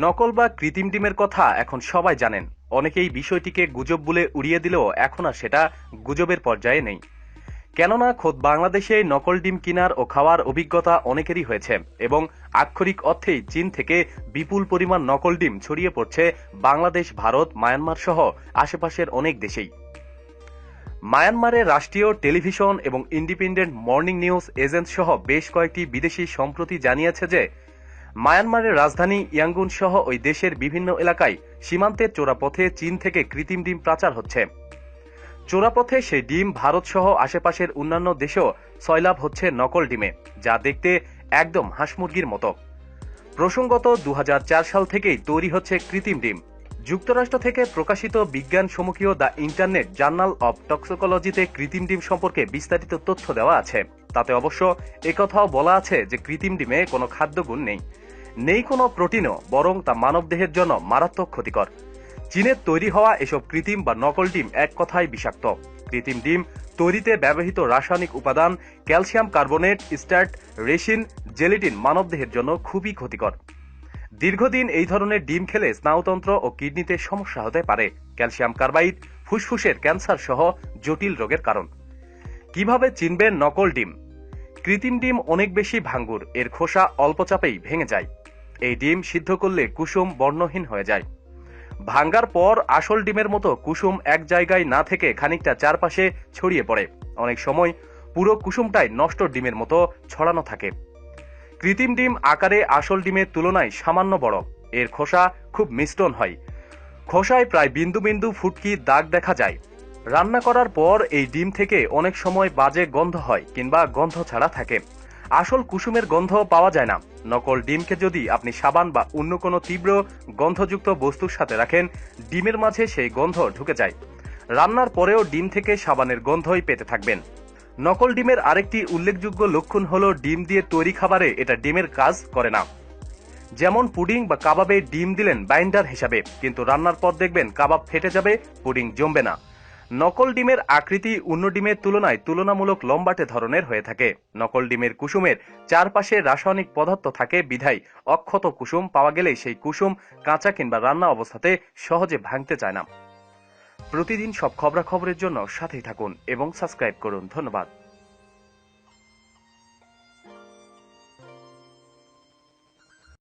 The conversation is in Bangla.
নকল বা কৃত্রিম ডিমের কথা এখন সবাই জানেন। অনেকেই বিষয়টিকে গুজব বলে উড়িয়ে দিলেও এখন আর সেটা গুজবের পর্যায়ে নেই। কেননা খোদ বাংলাদেশে নকল ডিম কেনার ও খাওয়ার অভিজ্ঞতা অনেকেরই হয়েছে এবং আক্ষরিক অর্থেই চীন থেকে বিপুল পরিমাণ নকল ডিম ছড়িয়ে পড়ছে বাংলাদেশ, ভারত, মায়ানমার সহ আশেপাশের অনেক দেশেই। মায়ানমারের রাষ্ট্রীয় টেলিভিশন এবং ইন্ডিপেন্ডেন্ট মর্নিং নিউজ এজেন্সি সহ বেশ কয়েকটি বিদেশি সম্প্রতি জানিয়েছে যে মায়ানমারের রাজধানী ইয়াঙ্গুন সহ ওই দেশের বিভিন্ন এলাকায় সীমান্তের চোরাপথে চীন থেকে কৃত্রিম ডিম পাচার হচ্ছে। চোরাপথে সেই ডিম ভারত সহ আশেপাশের অন্যান্য দেশেও সয়লাভ হচ্ছে নকল ডিমে, যা দেখতে একদম হাঁস মুরগির মতো। প্রসঙ্গত ২০০৪ সাল থেকেই তৈরি হচ্ছে কৃত্রিম ডিম। যুক্তরাষ্ট্র থেকে প্রকাশিত বিজ্ঞান সমুখীয় দ্য ইন্টারনেট জার্নাল অব টক্সিকোলজিতে কৃত্রিম ডিম সম্পর্কে বিস্তারিত তথ্য দেওয়া আছে। তাতে অবশ্য একথাও বলা আছে যে কৃত্রিম ডিমে কোনো খাদ্যগুণ নেই কোনো প্রোটিনও, বরং তা মানবদেহের জন্য মারাত্মক ক্ষতিকর। চীনের তৈরি হওয়া এসব কৃত্রিম বা নকল ডিম এক কথায় বিষাক্ত। কৃত্রিম ডিম তৈরিতে ব্যবহৃত রাসায়নিক উপাদান calcium carbonate, starch, resin, gelatine মানবদেহের জন্য খুবই ক্ষতিকর। দীর্ঘদিন এই ধরনের ডিম খেলে স্নায়ুতন্ত্র ও কিডনিতে সমস্যা হতে পারে। ক্যালসিয়াম কার্বাইড ফুসফুসের ক্যান্সার সহ জটিল রোগের কারণ। কিভাবে চিনবেন নকল ডিম? কৃত্রিম ডিম অনেক বেশি ভাঙ্গুর, এর খোসা অল্প চাপেই ভেঙে যায়। এই ডিম সিদ্ধ করলে কুসুম বর্ণহীন হয়ে যায়। ভাঙ্গার পর আসল ডিমের মতো কুসুম এক জায়গায় না থেকে খানিকটা চারপাশে ছড়িয়ে পড়ে। অনেক সময় পুরো কুসুমটাই নষ্ট ডিমের মতো ছড়ানো থাকে। কৃত্রিম ডিম আকারে আসল ডিমের তুলনায় সামান্য বড়। এর খোসা খুব মিষ্টন হয়। খোসায় প্রায় বিন্দু বিন্দু ফুটকি দাগ দেখা যায়। রান্না করার পর এই ডিম থেকে অনেক সময় বাজে গন্ধ হয় কিংবা গন্ধ ছাড়া থাকে। আসল কুসুমের গন্ধ পাওয়া যায় না। নকল ডিমকে যদি আপনি সাবান বা অন্য কোনো তীব্র গন্ধযুক্ত বস্তুর সাথে রাখেন, ডিমের মাঝে সেই গন্ধ ঢুকে যায়। রান্নার পরেও ডিম থেকে সাবানের গন্ধই পেতে থাকবেন। নকল ডিমের আরেকটি উল্লেখযোগ্য লক্ষণ হলো ডিম দিয়ে তৈরি খাবারে এটা ডিমের কাজ করে না। যেমন পুডিং বা কাবাবে ডিম দিলেন বাইন্ডার হিসাবে, কিন্তু রান্নার পর দেখবেন কাবাব ফেটে যাবে, পুডিং জমবে না। নকল ডিমের আকৃতি অন্য ডিমের তুলনায় তুলনামূলক লম্বাটে ধরনের হয়ে থাকে। নকল ডিমের কুসুমের চারপাশে রাসায়নিক পদার্থ থাকে বিধায় অক্ষত কুসুম পাওয়া গেলে সেই কুসুম কাঁচা কিংবা রান্না অবস্থাতে সহজে ভাঙতে চায় না। প্রতিদিন সব খবরাখবরের জন্য সাথেই থাকুন এবং সাবস্ক্রাইব করুন। ধন্যবাদ।